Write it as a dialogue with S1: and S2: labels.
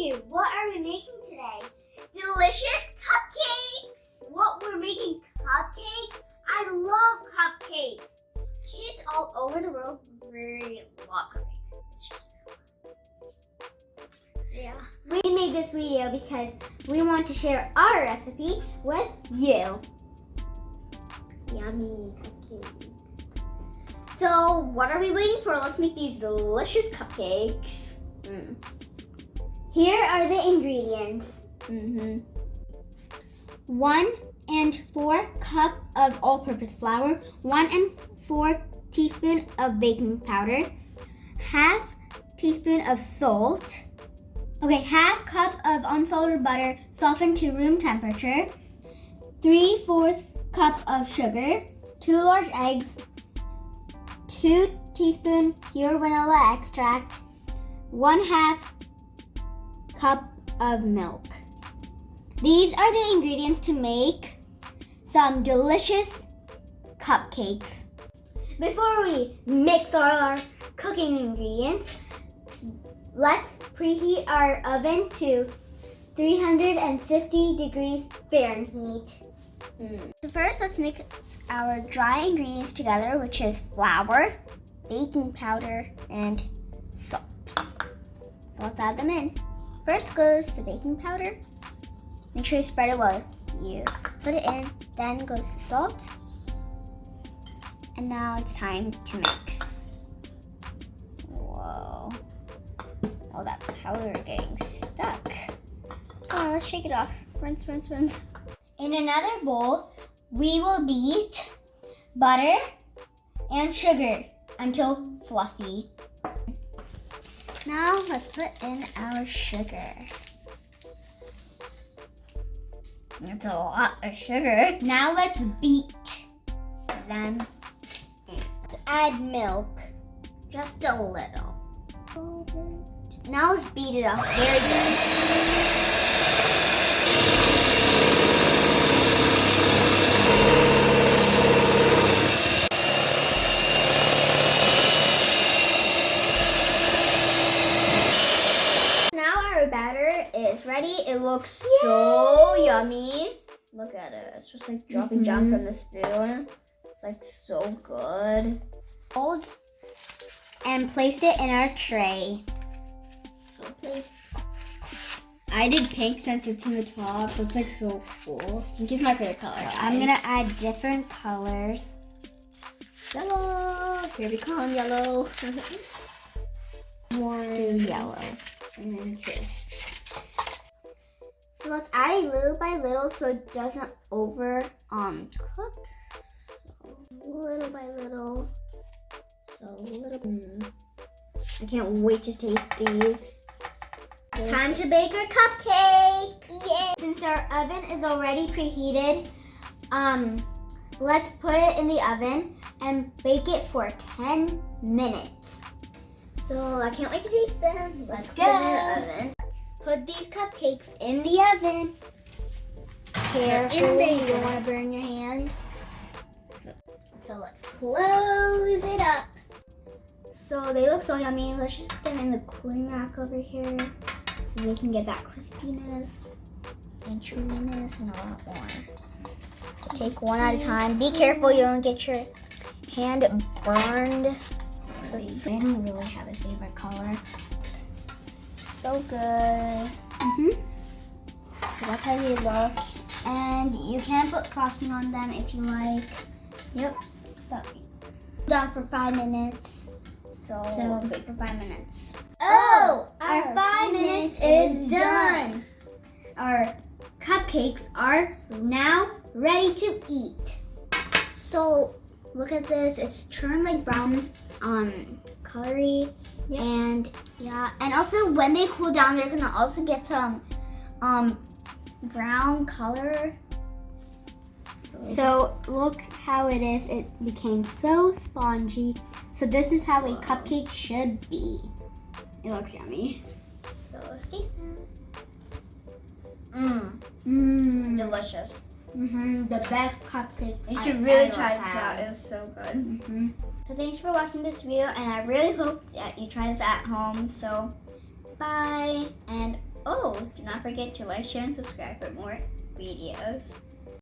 S1: Teju, what are we making today? Delicious cupcakes! What, we're making cupcakes? I love cupcakes. Kids all over the world really love cupcakes. It's just so good. Yeah. We made this video because we want to share our recipe with you. Yummy cupcakes. So what are we waiting for? Let's make these delicious cupcakes. Here are the ingredients. 1 and 4 cups of all-purpose flour, 1 and 4 teaspoons of baking powder, half teaspoon of salt, half cup of unsalted butter softened to room temperature, 3/4 cup of sugar, 2 large eggs, 2 teaspoons pure vanilla extract, 1/2 cup of milk. These are the ingredients to make some delicious cupcakes. Before we mix all our cooking ingredients, let's preheat our oven to 350 degrees Fahrenheit. So first, let's mix our dry ingredients together, which is flour, baking powder, and salt. So let's add them in. First goes the baking powder. Make sure you spread it well. You put it in, then goes the salt. And now it's time to mix. Whoa. All that powder getting stuck. Oh, let's shake it off. Rinse, rinse, rinse. In another bowl, we will beat butter and sugar until fluffy. Now let's put in our sugar. That's a lot of sugar. Now let's beat them in. Let's add milk, just a little. Now let's beat it up very good. Batter is ready. It looks so yummy. Look at it. It's just like dropping down from the spoon. It's like so good. Hold and placed it in our tray. So please. I did pink since it's in the top. It's like so cool. Pink is my favorite color. I'm gonna add different colors. Yellow. Here we come, yellow. 1 yellow. And then 2. So let's add it little by little so it doesn't over cook. So little by little. I can't wait to taste these. Time to bake our cupcake! Yay! Since our oven is already preheated, let's put it in the oven and bake it for 10 minutes. So I can't wait to taste them. Let's go. Put it in the oven. Put these cupcakes in the oven. Carefully, you don't want to burn your hands. So let's close it up. So they look so yummy. Let's just put them in the cooling rack over here so they can get that crispiness and chewiness and a lot more. So take one at a time. Be careful you don't get your hand burned. I don't really have a favorite color. So good. So that's how they look. And you can put frosting on them if you like. Yep. Down for 5 minutes. So let's wait for 5 minutes. Oh, our 5 minutes is done. Our cupcakes are now ready to eat. So look at this. It's turned like brown colory. And and also when they cool down, they're gonna also get some brown color. So look how it is. It became so spongy. So this is how a cupcake should be. It looks yummy. So let's taste them. Delicious. The best cupcakes. You should really try this out. It's so good. So thanks for watching this video, and I really hope that you try this at home. So bye, and oh.
S2: Oh, do not forget to like, share, and subscribe for more videos.